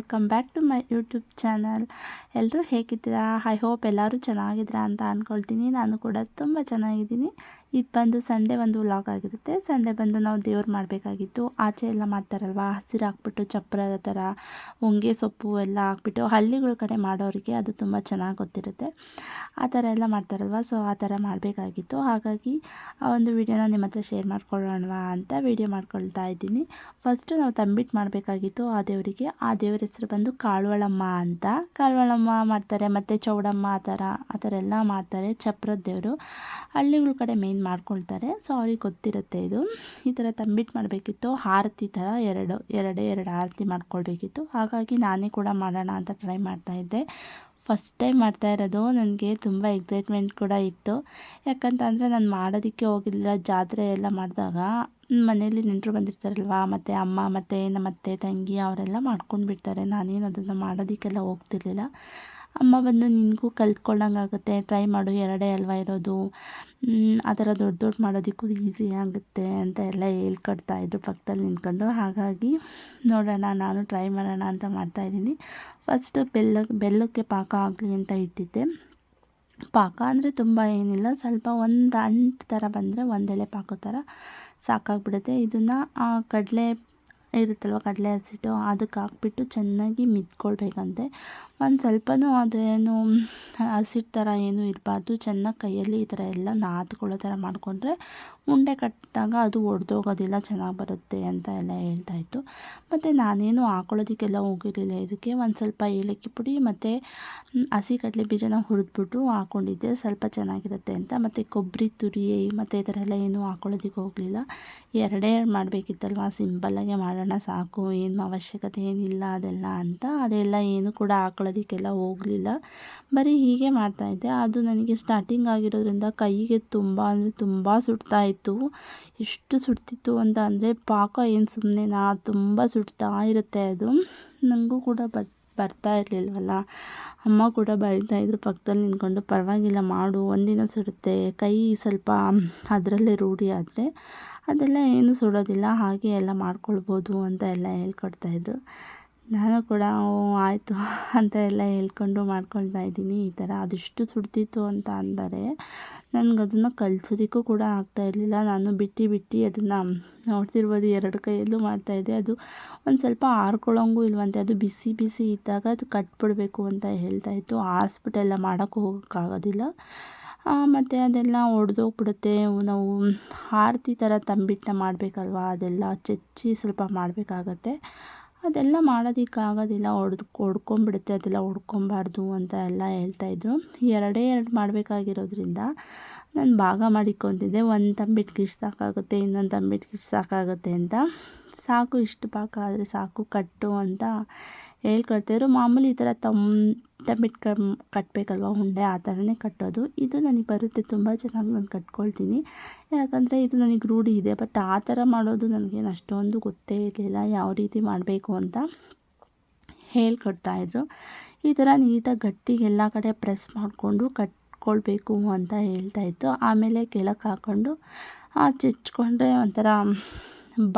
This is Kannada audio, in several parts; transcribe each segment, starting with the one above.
Welcome back to my YouTube channel. ಎಲ್ಲರೂ ಹೇಗಿದ್ದೀರಾ? ಐ ಹೋಪ್ ಎಲ್ಲರೂ ಚೆನ್ನಾಗಿದ್ದೀರಾ ಅಂತ ಅಂದ್ಕೊಳ್ತೀನಿ. ನಾನು ಕೂಡ ತುಂಬ ಚೆನ್ನಾಗಿದ್ದೀನಿ. ಇದು ಬಂದು ಸಂಡೇ ಒಂದು ವ್ಲಾಗ್ ಆಗಿರುತ್ತೆ. ಸಂಡೇ ಬಂದು ನಾವು ದೇವ್ರು ಮಾಡಬೇಕಾಗಿತ್ತು. ಆಚೆ ಎಲ್ಲ ಮಾಡ್ತಾರಲ್ವ, ಹಸಿರು ಹಾಕ್ಬಿಟ್ಟು ಚಪ್ಪರದ ಥರ ಹೊಂಗೆ ಸೊಪ್ಪು ಎಲ್ಲ ಹಾಕ್ಬಿಟ್ಟು ಹಳ್ಳಿಗಳ ಕಡೆ ಮಾಡೋರಿಗೆ ಅದು ತುಂಬ ಚೆನ್ನಾಗಿ ಗೊತ್ತಿರುತ್ತೆ. ಆ ಥರ ಎಲ್ಲ ಮಾಡ್ತಾರಲ್ವ, ಸೊ ಆ ಥರ ಮಾಡಬೇಕಾಗಿತ್ತು. ಹಾಗಾಗಿ ಆ ಒಂದು ವಿಡಿಯೋನ ನಿಮ್ಮ ಹತ್ರ ಶೇರ್ ಮಾಡ್ಕೊಳ್ಳೋಣವಾ ಅಂತ ವಿಡಿಯೋ ಮಾಡ್ಕೊಳ್ತಾ ಇದ್ದೀನಿ. ಫಸ್ಟು ನಾವು ತಂಬಿಟ್ಟು ಮಾಡಬೇಕಾಗಿತ್ತು ಆ ದೇವರಿಗೆ. ಆ ದೇವ್ರ ಹೆಸರು ಬಂದು ಕಾಳುವಳಮ್ಮ ಅಂತ. ಕಾಳುವಳಮ್ಮ ಮಾಡ್ತಾರೆ, ಮತ್ತು ಚೌಡಮ್ಮ ಆ ಥರ ಎಲ್ಲ ಮಾಡ್ತಾರೆ. ಚಪ್ರದ ದೇವರು ಹಳ್ಳಿಗಳ ಕಡೆ ಮೇಯ್ನ್ ಮಾಡ್ಕೊಳ್ತಾರೆ, ಸೊ ಅವ್ರಿಗೆ ಗೊತ್ತಿರುತ್ತೆ ಇದು. ಈ ಥರ ತಂಬಿಟ್ಟು ಮಾಡಬೇಕಿತ್ತು. ಆರತಿ ಥರ ಎರಡೇ ಆರತಿ ಮಾಡ್ಕೊಳ್ಬೇಕಿತ್ತು. ಹಾಗಾಗಿ ನಾನೇ ಕೂಡ ಮಾಡೋಣ ಅಂತ ಟ್ರೈ ಮಾಡ್ತಾಯಿದ್ದೆ. ಫಸ್ಟ್ ಟೈಮ್ ಮಾಡ್ತಾ ಇರೋದು. ನನಗೆ ತುಂಬ ಎಕ್ಸೈಟ್ಮೆಂಟ್ ಕೂಡ ಇತ್ತು. ಯಾಕಂತಂದರೆ ನಾನು ಮಾಡೋದಕ್ಕೆ ಹೋಗಿರಲಿಲ್ಲ. ಜಾತ್ರೆ ಎಲ್ಲ ಮಾಡಿದಾಗ ಮನೇಲಿ ನೆಂಟರು ಬಂದಿರ್ತಾರಲ್ವ, ಮತ್ತು ಅಮ್ಮ ಮತ್ತು ನಮ್ಮ ಅತ್ತೆ ತಂಗಿ ಅವರೆಲ್ಲ ಮಾಡ್ಕೊಂಡು ಬಿಡ್ತಾರೆ. ನಾನೇನು ಅದನ್ನು ಮಾಡೋದಕ್ಕೆಲ್ಲ ಹೋಗ್ತಿರ್ಲಿಲ್ಲ. ಅಮ್ಮ ಬಂದು ನಿನಗೂ ಕಲ್ತ್ಕೊಳ್ಳೋಂಗಾಗುತ್ತೆ, ಟ್ರೈ ಮಾಡು, ಎರಡೇ ಅಲ್ವ ಇರೋದು, ಆ ಥರ ದೊಡ್ಡ ಮಾಡೋದಕ್ಕೂ ಈಸಿ ಆಗುತ್ತೆ ಅಂತ ಎಲ್ಲ ಹೇಳ್ಕೊಡ್ತಾಯಿದ್ರು ಪಕ್ಕದಲ್ಲಿ ನಿಂತ್ಕೊಂಡು. ಹಾಗಾಗಿ ನೋಡೋಣ, ನಾನು ಟ್ರೈ ಮಾಡೋಣ ಅಂತ ಮಾಡ್ತಾಯಿದ್ದೀನಿ. ಫಸ್ಟು ಬೆಲ್ಲಕ್ಕೆ ಪಾಕ ಆಗಲಿ ಅಂತ ಇಟ್ಟಿದ್ದೆ. ಪಾಕ ಅಂದರೆ ತುಂಬ ಏನಿಲ್ಲ, ಸ್ವಲ್ಪ ಒಂದು ಅಂಟು ಥರ ಬಂದರೆ ಒಂದೆಳೆ ಪಾಕ ಥರ ಸಾಕಾಗ್ಬಿಡುತ್ತೆ. ಇದನ್ನು ಕಡಲೆ ಇರುತ್ತಲ್ವ, ಕಡಲೆ ಹಸಿಟ್ಟು ಅದಕ್ಕೆ ಹಾಕ್ಬಿಟ್ಟು ಚೆನ್ನಾಗಿ ಮಿದ್ಕೊಳ್ಬೇಕಂತೆ. ಒಂದು ಸ್ವಲ್ಪನೂ ಅದೇನು ಹಸಿಟ್ಟು ಥರ ಏನೂ ಇರಬಾರ್ದು. ಚೆನ್ನಾಗಿ ಕೈಯಲ್ಲಿ ಈ ಥರ ಎಲ್ಲ ನಾದ್ಕೊಳ್ಳೋ ಥರ ಮಾಡಿಕೊಂಡ್ರೆ ಉಂಡೆ ಕಟ್ಟಿದಾಗ ಅದು ಒಡೆದೋಗೋದಿಲ್ಲ, ಚೆನ್ನಾಗಿ ಬರುತ್ತೆ ಅಂತ ಎಲ್ಲ ಹೇಳ್ತಾಯಿತ್ತು. ಮತ್ತು ನಾನೇನು ಹಾಕೊಳ್ಳೋದಕ್ಕೆಲ್ಲ ಹೋಗಿರಲಿಲ್ಲ. ಇದಕ್ಕೆ ಒಂದು ಸ್ವಲ್ಪ ಏಲಕ್ಕಿ ಪುಡಿ ಮತ್ತು ಹಸಿ ಕಡಲೆ ಬೀಜನ ಹುರಿದ್ಬಿಟ್ಟು ಹಾಕ್ಕೊಂಡಿದ್ದೆ, ಸ್ವಲ್ಪ ಚೆನ್ನಾಗಿರುತ್ತೆ ಅಂತ. ಮತ್ತು ಕೊಬ್ಬರಿ ತುರಿ ಮತ್ತು ಈ ಥರ ಎಲ್ಲ ಏನೂ ಹಾಕ್ಕೊಳ್ಳೋದಕ್ಕೆ ಹೋಗಲಿಲ್ಲ. ಎರಡೇ ಮಾಡಬೇಕಿತ್ತಲ್ವ, ಸಿಂಪಲ್ಲಾಗೆ ಮಾಡೋಣ ಸಾಕು, ಏನು ಅವಶ್ಯಕತೆ ಏನಿಲ್ಲ ಅದೆಲ್ಲ ಅಂತ ಅದೆಲ್ಲ ಏನು ಕೂಡ ಹಾಕ್ಕೊಳ್ಳೋದಕ್ಕೆಲ್ಲ ಹೋಗಲಿಲ್ಲ. ಬರೀ ಹೀಗೆ ಮಾಡ್ತಾಯಿದ್ದೆ. ಅದು ನನಗೆ ಸ್ಟಾರ್ಟಿಂಗ್ ಆಗಿರೋದ್ರಿಂದ ಕೈಗೆ ತುಂಬ ಅಂದರೆ ತುಂಬ ಸುಡ್ತಾ ಇತ್ತು. ಎಷ್ಟು ಸುಡ್ತಿತ್ತು ಅಂತ ಅಂದರೆ ಪಾಕ ಏನು ಸುಮ್ಮನೆನಾ, ತುಂಬ ಸುಡ್ತಾ ಇರುತ್ತೆ ಅದು. ನನಗೂ ಕೂಡ ಬರ್ತಾ ಇರಲಿಲ್ವಲ್ಲ. ಅಮ್ಮ ಕೂಡ ಬೈತಾಯಿದ್ರು ಪಕ್ಕದಲ್ಲಿ ನಿಂತ್ಕೊಂಡು, ಪರವಾಗಿಲ್ಲ ಮಾಡು, ಒಂದಿನ ಸುಡುತ್ತೆ, ಕೈ ಸ್ವಲ್ಪ ಅದರಲ್ಲೇ ರೂಢಿ ಆದರೆ ಅದೆಲ್ಲ ಏನು ಸುಡೋದಿಲ್ಲ, ಹಾಗೆ ಎಲ್ಲ ಮಾಡ್ಕೊಳ್ಬೋದು ಅಂತ ಎಲ್ಲ ಹೇಳ್ಕೊಡ್ತಾಯಿದ್ರು. ನಾನು ಕೂಡ ಆಯಿತು ಅಂತ ಎಲ್ಲ ಹೇಳ್ಕೊಂಡು ಮಾಡ್ಕೊಳ್ತಾ ಇದ್ದೀನಿ. ಈ ಥರ ಅದೆಷ್ಟು ಸುಡ್ತಿತ್ತು ಅಂತ ಅಂದರೆ ನನಗದನ್ನು ಕಲಿಸೋದಕ್ಕೂ ಕೂಡ ಆಗ್ತಾಯಿರಲಿಲ್ಲ. ನಾನು ಬಿಟ್ಟು ಅದನ್ನು ನೋಡ್ತಿರ್ಬೋದು, ಎರಡು ಕೈಯಲ್ಲೂ ಮಾಡ್ತಾಯಿದ್ದೆ. ಅದು ಒಂದು ಸ್ವಲ್ಪ ಆರ್ಕೊಳ್ಳೋಂಗೂ ಇಲ್ವಂತೆ, ಅದು ಬಿಸಿ ಇದ್ದಾಗ ಅದು ಕಟ್ಬಿಡಬೇಕು ಅಂತ ಹೇಳ್ತಾಯಿತ್ತು. ಆರಿಸ್ಬಿಟ್ಟೆಲ್ಲ ಮಾಡೋಕ್ಕೆ ಹೋಗೋಕ್ಕಾಗೋದಿಲ್ಲ, ಮತ್ತು ಅದೆಲ್ಲ ಒಡೆದೋಗ್ಬಿಡುತ್ತೆ. ನಾವು ಆರತಿ ಥರ ತಂಬಿಟ್ಟನ್ನ ಮಾಡಬೇಕಲ್ವ, ಅದೆಲ್ಲ ಚಚ್ಚಿ ಸ್ವಲ್ಪ ಮಾಡಬೇಕಾಗತ್ತೆ. ಅದೆಲ್ಲ ಮಾಡೋದಕ್ಕಾಗೋದಿಲ್ಲ, ಒಡ್ಕೊಂಬಿಡುತ್ತೆ, ಅದೆಲ್ಲ ಒಡ್ಕೊಬಾರ್ದು ಅಂತ ಎಲ್ಲ ಹೇಳ್ತಾಯಿದ್ರು. ಎರಡೇ ಮಾಡಬೇಕಾಗಿರೋದ್ರಿಂದ ನಾನು ಭಾಗ ಮಾಡಿಕೊತಿದ್ದೆ. ಒಂದು ತಂಬಿಟ್ಟಿಗೆ ಇಷ್ಟು ಸಾಕಾಗುತ್ತೆ, ಇನ್ನೊಂದು ತಂಬಿಟ್ಟಿಗೆ ಇಷ್ಟು ಸಾಕಾಗುತ್ತೆ ಅಂತ. ಸಾಕು, ಇಷ್ಟು ಪಾಕ ಆದರೆ ಸಾಕು, ಕಟ್ಟು ಅಂತ ಹೇಳ್ಕೊಡ್ತಾಯಿದ್ರು. ಮಾಮೂಲಿ ಈ ಥರ ತಂಬಿಟ್ಟು ಕಟ್ಟಬೇಕಲ್ವ ಉಂಡೆ, ಆ ಥರನೇ ಕಟ್ಟೋದು. ಇದು ನನಗೆ ಬರುತ್ತೆ, ತುಂಬ ಚೆನ್ನಾಗಿ ನಾನು ಕಟ್ಕೊಳ್ತೀನಿ. ಯಾಕಂದರೆ ಇದು ನನಗೆ ರೂಢಿ ಇದೆ. ಬಟ್ ಆ ಥರ ಮಾಡೋದು ನನಗೇನು ಅಷ್ಟೊಂದು ಗೊತ್ತೇ ಇರಲಿಲ್ಲ, ಯಾವ ರೀತಿ ಮಾಡಬೇಕು ಅಂತ ಹೇಳ್ಕೊಡ್ತಾಯಿದ್ರು. ಈ ಥರ ನೀಟಾಗಿ ಗಟ್ಟಿಗೆ ಎಲ್ಲ ಕಡೆ ಪ್ರೆಸ್ ಮಾಡಿಕೊಂಡು ಕಟ್ಕೊಳ್ಬೇಕು ಅಂತ ಹೇಳ್ತಾಯಿತ್ತು. ಆಮೇಲೆ ಕೆಳಕ್ಕೆ ಹಾಕ್ಕೊಂಡು ಚಚ್ಕೊಂಡ್ರೆ ಒಂಥರ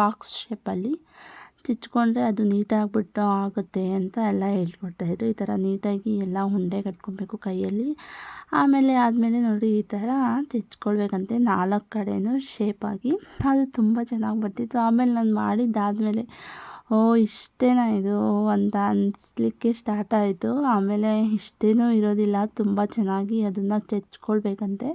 ಬಾಕ್ಸ್ ಶೇಪಲ್ಲಿ ಚಚ್ಕೊಂಡ್ರೆ ಅದು ನೀಟಾಗಿಬಿಟ್ಟು ಆಗುತ್ತೆ ಅಂತ ಎಲ್ಲ ಹೇಳ್ಕೊಡ್ತಾಯಿದ್ರು. ಈ ಥರ ನೀಟಾಗಿ ಎಲ್ಲ ಉಂಡೆ ಕಟ್ಕೊಬೇಕು ಕೈಯಲ್ಲಿ. ಆದಮೇಲೆ ನೋಡಿ ಈ ಥರ ಚಚ್ಕೊಳ್ಬೇಕಂತೆ 4 ಕಡೆನೂ ಶೇಪಾಗಿ. ಅದು ತುಂಬ ಚೆನ್ನಾಗಿ ಬರ್ತಿತ್ತು. ಆಮೇಲೆ ನಾನು ಮಾಡಿದ್ದಾದಮೇಲೆ ಇಷ್ಟೇನಾ ಇದು ಅಂತ ಅನಿಸ್ಲಿಕ್ಕೆ ಸ್ಟಾರ್ಟ್ ಆಯಿತು. ಆಮೇಲೆ ಇಷ್ಟೇನೂ ಇರೋದಿಲ್ಲ, ತುಂಬ ಚೆನ್ನಾಗಿ ಅದನ್ನು ಚಚ್ಕೊಳ್ಬೇಕಂತೆ.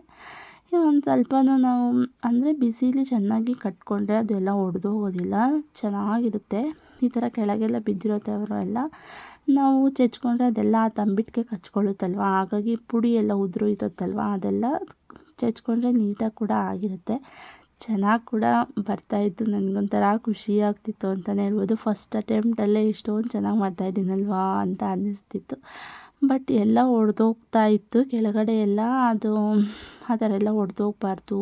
ಒಂದು ಸ್ವಲ್ಪನೂ ನಾವು ಅಂದರೆ ಬಿಸಿಲಿ ಚೆನ್ನಾಗಿ ಕಟ್ಕೊಂಡ್ರೆ ಅದೆಲ್ಲ ಒಡೆದೋಗೋದಿಲ್ಲ, ಚೆನ್ನಾಗಿರುತ್ತೆ. ಈ ಥರ ಕೆಳಗೆಲ್ಲ ಬಿದ್ದಿರೋ ಥರ ಎಲ್ಲ ನಾವು ಚಚ್ಕೊಂಡ್ರೆ ಅದೆಲ್ಲ ತಂಬಿಟ್ಟಿಗೆ ಕಚ್ಕೊಳ್ಳುತ್ತಲ್ವ, ಹಾಗಾಗಿ ಪುಡಿ ಎಲ್ಲ ಉದುರು ಇರುತ್ತಲ್ವ, ಅದೆಲ್ಲ ಚಚ್ಕೊಂಡ್ರೆ ನೀಟಾಗಿ ಕೂಡ ಆಗಿರುತ್ತೆ. ಚೆನ್ನಾಗಿ ಕೂಡ ಬರ್ತಾಯಿತ್ತು. ನನಗೊಂಥರ ಖುಷಿ ಆಗ್ತಿತ್ತು ಅಂತಲೇ ಹೇಳ್ಬೋದು. ಫಸ್ಟ್ ಅಟೆಂಪ್ಟಲ್ಲೇ ಇಷ್ಟೊಂದು ಚೆನ್ನಾಗಿ ಮಾಡ್ತಾಯಿದ್ದೀನಲ್ವಾ ಅಂತ ಅನ್ನಿಸ್ತಿತ್ತು. ಬಟ್ ಎಲ್ಲ ಒಡೆದೋಗ್ತಾ ಇತ್ತು ಕೆಳಗಡೆ ಎಲ್ಲ. ಅದು ಆ ಥರ ಎಲ್ಲ ಒಡೆದೋಗ್ಬಾರ್ದು,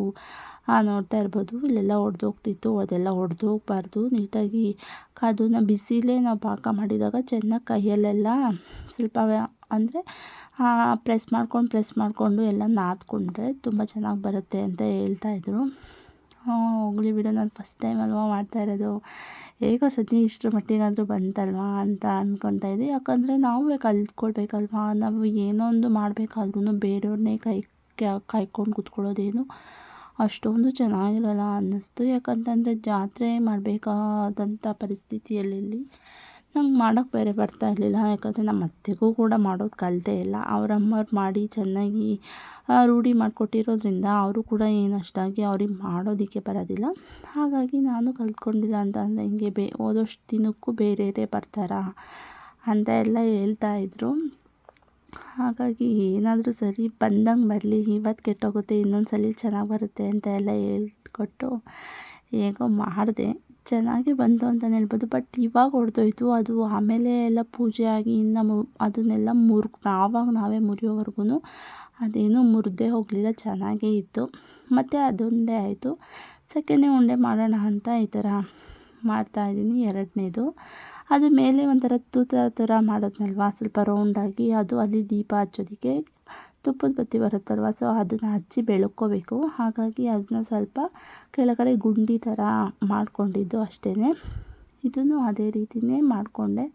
ನೋಡ್ತಾ ಇರ್ಬೋದು, ಇಲ್ಲೆಲ್ಲ ಒಡೆದೋಗ್ತಿತ್ತು. ಅದೆಲ್ಲ ಒಡೆದೋಗ್ಬಾರ್ದು. ನೀಟಾಗಿ ಅದನ್ನು ಬಿಸಿಲೇ ನಾವು ಪಾಕ ಮಾಡಿದಾಗ ಚೆನ್ನಾಗಿ ಕೈಯಲ್ಲೆಲ್ಲ ಸ್ವಲ್ಪ ಅಂದರೆ ಪ್ರೆಸ್ ಮಾಡಿಕೊಂಡು ಎಲ್ಲ ನಾದ್ಕೊಂಡ್ರೆ ತುಂಬ ಚೆನ್ನಾಗಿ ಬರುತ್ತೆ ಅಂತ ಹೇಳ್ತಾಯಿದ್ರು. ಹೋಗಲಿ ಬಿಡು, ನಾನು ಫಸ್ಟ್ ಟೈಮ್ ಅಲ್ವಾ ಮಾಡ್ತಾ ಇರೋದು, ಹೇಗೋ ಸದ್ಯ ಇಷ್ಟರ ಮಟ್ಟಿಗಾದರೂ ಬಂತಲ್ವಾ ಅಂತ ಅಂದ್ಕೊತಾ ಇದ್ದೆ. ಯಾಕಂದರೆ ನಾವೇ ಕಲ್ತ್ಕೊಳ್ಬೇಕಲ್ವಾ, ನಾವು ಏನೋ ಒಂದು ಮಾಡಬೇಕಾದ್ರೂ ಬೇರೆಯವ್ರನ್ನೇ ಕಾಯ್ಕೊಂಡು ಕೂತ್ಕೊಳ್ಳೋದೇನು ಅಷ್ಟೊಂದು ಚೆನ್ನಾಗಿರಲ್ಲ ಅನ್ನಿಸ್ತು. ಯಾಕಂತಂದರೆ ಜಾತ್ರೆ ಮಾಡಬೇಕಾದಂಥ ಪರಿಸ್ಥಿತಿಯಲ್ಲಿ ನಂಗೆ ಮಾಡೋಕ್ಕೆ ಬೇರೆ ಬರ್ತಾ ಇರಲಿಲ್ಲ. ಯಾಕಂದರೆ ನಮ್ಮ ಅತ್ತೆಗೂ ಕೂಡ ಮಾಡೋದು ಕಲಿತೇ ಇಲ್ಲ. ಅವ್ರ ಅಮ್ಮವ್ರು ಮಾಡಿ ಚೆನ್ನಾಗಿ ರೂಢಿ ಮಾಡಿಕೊಟ್ಟಿರೋದ್ರಿಂದ ಅವರು ಕೂಡ ಏನು ಅಷ್ಟಾಗಿ ಅವ್ರಿಗೆ ಮಾಡೋದಕ್ಕೆ ಬರೋದಿಲ್ಲ. ಹಾಗಾಗಿ ನಾನು ಕಲ್ತ್ಕೊಂಡಿಲ್ಲ ಅಂತ ಅಂದರೆ ಹಿಂಗೆ ಓದೋಷ್ಟು ದಿನಕ್ಕೂ ಬೇರೆಯವರೇ ಬರ್ತಾರಾ ಅಂತ ಎಲ್ಲ ಹೇಳ್ತಾಯಿದ್ರು. ಹಾಗಾಗಿ ಏನಾದರೂ ಸರಿ ಬಂದಂಗೆ ಬರಲಿ, ಇವತ್ತು ಕೆಟ್ಟೋಗುತ್ತೆ ಇನ್ನೊಂದು ಸಲ ಚೆನ್ನಾಗಿ ಬರುತ್ತೆ ಅಂತ ಎಲ್ಲ ಹೇಳ್ಕೊಟ್ಟು ಹೇಗೋ ಮಾಡಿದೆ. ಚೆನ್ನಾಗಿ ಬಂತು ಅಂತಲೇ ಹೇಳ್ಬೋದು. ಬಟ್ ಇವಾಗ ಹೊಡೆದೋಯ್ತು ಅದು. ಆಮೇಲೆ ಎಲ್ಲ ಪೂಜೆ ಆಗಿ ಇನ್ನು ಅದನ್ನೆಲ್ಲ ನಾವೇ ಮುರಿಯೋವರೆಗೂ ಅದೇನೂ ಮುರಿದೇ ಹೋಗಲಿಲ್ಲ, ಚೆನ್ನಾಗೇ ಇತ್ತು. ಮತ್ತು ಅದೊಂದೇ ಆಯಿತು. ಸೆಕೆಂಡ್ನೇ ಉಂಡೆ ಮಾಡೋಣ ಅಂತ ಈ ಥರ ಮಾಡ್ತಾಯಿದ್ದೀನಿ. ಎರಡನೇದು ಅದು ಮೇಲೆ ಒಂಥರ ತೂತ ಥರ ಮಾಡೋದ್ನಲ್ವ, ಸ್ವಲ್ಪ ರೌಂಡಾಗಿ, ಅದು ಅಲ್ಲಿ ದೀಪ ಹಚ್ಚೋದಕ್ಕೆ ತುಪ್ಪದ ಬತ್ತಿ ಬರುತ್ತಲ್ವ, ಸೊ ಅದನ್ನು ಹಚ್ಚಿ ಬೆಳ್ಕೋಬೇಕು. ಹಾಗಾಗಿ ಅದನ್ನ ಸ್ವಲ್ಪ ಕೆಳಗಡೆ ಗುಂಡಿ ಥರ ಮಾಡ್ಕೊಂಡಿದ್ದು ಅಷ್ಟೇ. ಇದನ್ನು ಅದೇ ರೀತಿಯೇ ಮಾಡಿಕೊಂಡೆ.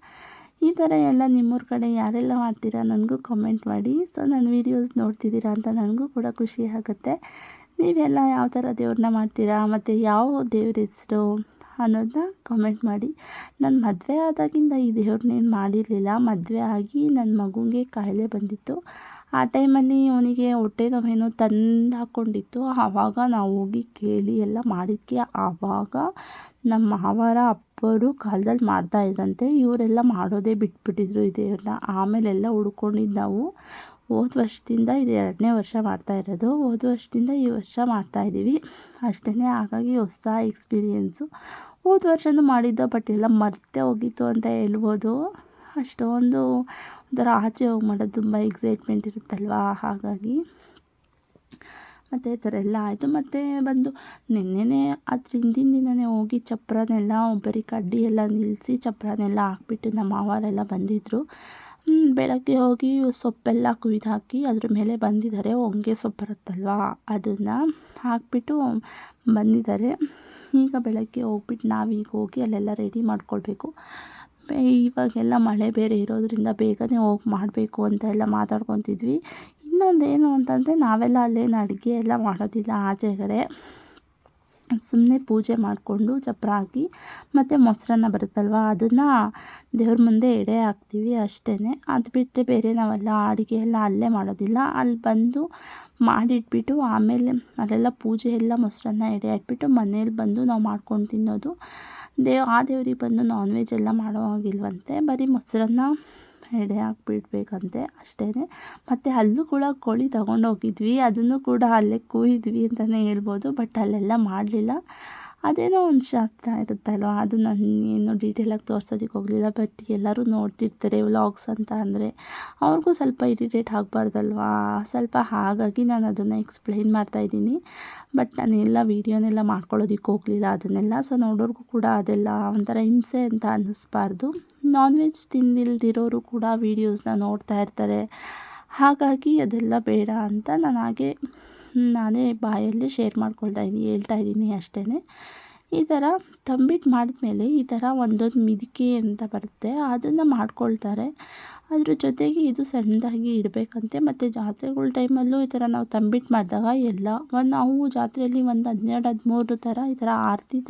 ಈ ಥರ ಎಲ್ಲ ನಿಮ್ಮೂರ ಕಡೆ ಯಾರೆಲ್ಲ ಮಾಡ್ತೀರಾ ನನಗೂ ಕಮೆಂಟ್ ಮಾಡಿ. ಸೊ ನನ್ನ ವೀಡಿಯೋಸ್ ನೋಡ್ತಿದ್ದೀರಾ ಅಂತ ನನಗೂ ಕೂಡ ಖುಷಿ ಆಗುತ್ತೆ. ನೀವೆಲ್ಲ ಯಾವ ಥರ ದೇವ್ರನ್ನ ಮಾಡ್ತೀರಾ ಮತ್ತು ಯಾವ ದೇವ್ರ ಹೆಸರು ಅನ್ನೋದನ್ನ ಕಮೆಂಟ್ ಮಾಡಿ. ನಾನು ಮದುವೆ ಆದಾಗಿಂದ ಈ ದೇವ್ರನ್ನೇನು ಮಾಡಿರಲಿಲ್ಲ. ಮದುವೆ ಆಗಿ ನನ್ನ ಮಗುಗೆ ಕಾಯಿಲೆ ಬಂದಿತ್ತು. ಆ ಟೈಮಲ್ಲಿ ಅವನಿಗೆ ಹೊಟ್ಟೆ ನೋವೇನೋ ತಂದು ಹಾಕ್ಕೊಂಡಿತ್ತು. ಆವಾಗ ನಾವು ಹೋಗಿ ಕೇಳಿ ಎಲ್ಲ ಮಾಡಿದ್ದಕ್ಕೆ ಆವಾಗ ನಮ್ಮ ಮಾವರ ಅಪ್ಪರು ಕಾಲದಲ್ಲಿ ಮಾಡ್ತಾಯಿದ್ರಂತೆ. ಇವರೆಲ್ಲ ಮಾಡೋದೇ ಬಿಟ್ಬಿಟ್ಟಿದ್ರು ಈ ದೇವ್ರನ್ನ. ಆಮೇಲೆಲ್ಲ ಹುಡ್ಕೊಂಡಿದ್ದು ನಾವು ಹೋದ ವರ್ಷದಿಂದ ಇದು 2ನೇ ವರ್ಷ ಮಾಡ್ತಾಯಿರೋದು. ಹೋದ ವರ್ಷದಿಂದ ಈ ವರ್ಷ ಮಾಡ್ತಾಯಿದ್ದೀವಿ ಅಷ್ಟೇ. ಹಾಗಾಗಿ ಹೊಸ ಎಕ್ಸ್ಪೀರಿಯೆನ್ಸು. ಹೋದ ವರ್ಷವೂ ಮಾಡಿದ್ದು, ಬಟ್ ಎಲ್ಲ ಮರ್ತೇ ಹೋಗಿತ್ತು ಅಂತ ಹೇಳ್ಬೋದು. ಅಷ್ಟೊಂದು ಒಂಥರ ಆಚೆ ಹೋಗಿ ಮಾಡೋದು ತುಂಬ ಎಕ್ಸೈಟ್ಮೆಂಟ್ ಇರುತ್ತಲ್ವ, ಹಾಗಾಗಿ ಮತ್ತು ಈ ಥರ ಎಲ್ಲ ಆಯಿತು. ಮತ್ತು ಬಂದು ನಿನ್ನೆನೇ ಅದ್ರ ಹಿಂದಿನ ದಿನವೇ ಹೋಗಿ ಚಪ್ಪರನೆಲ್ಲ ಬರೀ ಕಡ್ಡಿ ಎಲ್ಲ ನಿಲ್ಲಿಸಿ ಚಪ್ಪರನೆಲ್ಲ ಹಾಕ್ಬಿಟ್ಟು ನಮ್ಮ ಮಾವರೆಲ್ಲ ಬಂದಿದ್ದರು. ಬೆಳಗ್ಗೆ ಹೋಗಿ ಸೊಪ್ಪೆಲ್ಲ ಕುಯ್ದು ಹಾಕಿ ಅದ್ರ ಮೇಲೆ ಬಂದಿದ್ದಾರೆ. ಹೊಂಗೆ ಸೊಪ್ಪು ಬರುತ್ತಲ್ವ, ಅದನ್ನು ಹಾಕಿಬಿಟ್ಟು ಬಂದಿದ್ದಾರೆ. ಈಗ ಬೆಳಗ್ಗೆ ಹೋಗ್ಬಿಟ್ಟು ನಾವೀಗ ಹೋಗಿ ಅಲ್ಲೆಲ್ಲ ರೆಡಿ ಮಾಡ್ಕೊಳ್ಬೇಕು. ಇವಾಗೆಲ್ಲ ಮಳೆ ಬೇರೆ ಇರೋದ್ರಿಂದ ಬೇಗನೆ ಹೋಗಿ ಮಾಡಬೇಕು ಅಂತ ಎಲ್ಲ ಮಾತಾಡ್ಕೊತಿದ್ವಿ. ಇನ್ನೊಂದೇನು ಅಂತಂದರೆ ನಾವೆಲ್ಲ ಅಲ್ಲೇನು ಅಡುಗೆ ಎಲ್ಲ ಮಾಡೋದಿಲ್ಲ, ಆಚೆಗಡೆ ಸುಮ್ಮನೆ ಪೂಜೆ ಮಾಡಿಕೊಂಡು ಚಪ್ಪರ ಹಾಕಿ ಮತ್ತು ಮೊಸರನ್ನ ಬರುತ್ತಲ್ವ, ಅದನ್ನು ದೇವ್ರ ಮುಂದೆ ಎಡೆ ಹಾಕ್ತೀವಿ ಅಷ್ಟೇ. ಅದು ಬಿಟ್ಟರೆ ಬೇರೆ ನಾವೆಲ್ಲ ಅಡುಗೆ ಎಲ್ಲ ಅಲ್ಲೇ ಮಾಡೋದಿಲ್ಲ. ಅಲ್ಲಿ ಬಂದು ಮಾಡಿಟ್ಬಿಟ್ಟು ಆಮೇಲೆ ಅಲ್ಲೆಲ್ಲ ಪೂಜೆ ಎಲ್ಲ ಮೊಸರನ್ನ ಎಡೆ ಹಾಕ್ಬಿಟ್ಟು ಮನೇಲಿ ಬಂದು ನಾವು ಮಾಡ್ಕೊಂಡು ತಿನ್ನೋದು. ಆ ದೇವ್ರಿಗೆ ಬಂದು ನಾನ್ ವೆಜ್ ಎಲ್ಲ ಮಾಡೋ ಹಾಗಿಲ್ವಂತೆ, ಬರೀ ಮೊಸರನ್ನ ಎಡೆ ಹಾಕ್ಬಿಡ್ಬೇಕಂತೆ ಅಷ್ಟೇ. ಮತ್ತು ಅಲ್ಲೂ ಕೂಡ ಕೋಳಿ ತಗೊಂಡೋಗಿದ್ವಿ, ಅದನ್ನು ಕೂಡ ಅಲ್ಲೇ ಕುಯ್ದ್ವಿ ಅಂತಲೇ ಹೇಳ್ಬೋದು. ಬಟ್ ಅಲ್ಲೆಲ್ಲ ಮಾಡಲಿಲ್ಲ. ಅದೇನೋ ಒಂದು ಶಾಸ್ತ್ರ ಇರುತ್ತಲ್ವ, ಅದು ನಾನು ಏನು ಡೀಟೇಲಾಗಿ ತೋರ್ಸೋದಕ್ಕೆ ಹೋಗಲಿಲ್ಲ. ಬಟ್ ಎಲ್ಲರೂ ನೋಡ್ತಿರ್ತಾರೆ ವ್ಲಾಗ್ಸ್ ಅಂತ ಅಂದರೆ ಅವ್ರಿಗೂ ಸ್ವಲ್ಪ ಇರಿಟೇಟ್ ಆಗಬಾರ್ದಲ್ವಾ, ಸ್ವಲ್ಪ ಹಾಗಾಗಿ ನಾನು ಅದನ್ನು ಎಕ್ಸ್ಪ್ಲೈನ್ ಮಾಡ್ತಾಯಿದ್ದೀನಿ. ಬಟ್ ನಾನೆಲ್ಲ ವೀಡಿಯೋನೆಲ್ಲ ಮಾಡ್ಕೊಳ್ಳೋದಕ್ಕೆ ಹೋಗಲಿಲ್ಲ ಅದನ್ನೆಲ್ಲ. ಸೊ ನೋಡೋರಿಗೂ ಕೂಡ ಅದೆಲ್ಲ ಒಂಥರ ಹಿಂಸೆ ಅಂತ ಅನ್ನಿಸ್ಬಾರ್ದು. ನಾನ್ ವೆಜ್ ತಿಂದಿಲ್ದಿರೋರು ಕೂಡ ವೀಡಿಯೋಸ್ನ ನೋಡ್ತಾ ಇರ್ತಾರೆ. ಹಾಗಾಗಿ ಅದೆಲ್ಲ ಬೇಡ ಅಂತ ನಾನು ಹಾಗೆ ನಾನೇ ಬಾಯಲ್ಲಿ ಶೇರ್ ಹೇಳ್ತಾ ಇದ್ದೀನಿ ಅಷ್ಟೇ. ಈ ಥರ ತಂಬಿಟ್ಟು ಮಾಡಿದ್ಮೇಲೆ ಈ ಥರ ಒಂದೊಂದು ಮಿದಿಕೆ ಅಂತ ಬರುತ್ತೆ, ಅದನ್ನು ಮಾಡ್ಕೊಳ್ತಾರೆ. ಅದ್ರ ಜೊತೆಗೆ ಇದು ಸಣ್ಣದಾಗಿ ಇಡಬೇಕಂತೆ. ಮತ್ತು ಜಾತ್ರೆಗಳ ಟೈಮಲ್ಲೂ ಈ ಥರ ನಾವು ತಂಬಿಟ್ಟು ಮಾಡಿದಾಗ ನಾವು ಜಾತ್ರೆಯಲ್ಲಿ ಒಂದು 12-13 ಥರ ಈ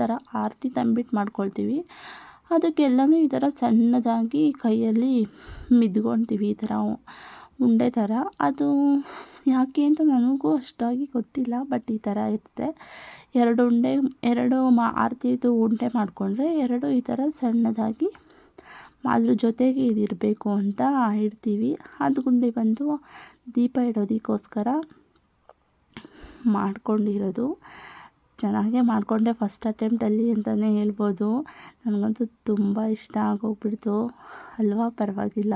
ಥರ ಆರತಿ ತಂಬಿಟ್ಟು ಮಾಡ್ಕೊಳ್ತೀವಿ. ಅದಕ್ಕೆಲ್ಲನೂ ಈ ಥರ ಸಣ್ಣದಾಗಿ ಕೈಯಲ್ಲಿ ಮಿದ್ಕೊಳ್ತೀವಿ, ಈ ಥರ ಉಂಡೆ ಥರ. ಅದು ಯಾಕೆ ಅಂತ ನನಗೂ ಅಷ್ಟಾಗಿ ಗೊತ್ತಿಲ್ಲ, ಬಟ್ ಈ ಥರ ಇರುತ್ತೆ. 2 ಆರತಿದು ಉಂಡೆ ಮಾಡಿಕೊಂಡ್ರೆ 2 ಈ ಥರ ಸಣ್ಣದಾಗಿ ಅದ್ರ ಜೊತೆಗೆ ಇದಿರಬೇಕು ಅಂತ ಇಡ್ತೀವಿ. ಅದು ಗುಂಡಿ ಬಂದು ದೀಪ ಇಡೋದಕ್ಕೋಸ್ಕರ ಮಾಡ್ಕೊಂಡಿರೋದು. ಚೆನ್ನಾಗೇ ಮಾಡಿಕೊಂಡೆ ಫಸ್ಟ್ ಅಟೆಂಪ್ಟಲ್ಲಿ ಅಂತಲೇ ಹೇಳ್ಬೋದು. ನನಗಂತೂ ತುಂಬ ಇಷ್ಟ ಆಗೋಗ್ಬಿಡ್ತು ಅಲ್ವಾ. ಪರವಾಗಿಲ್ಲ,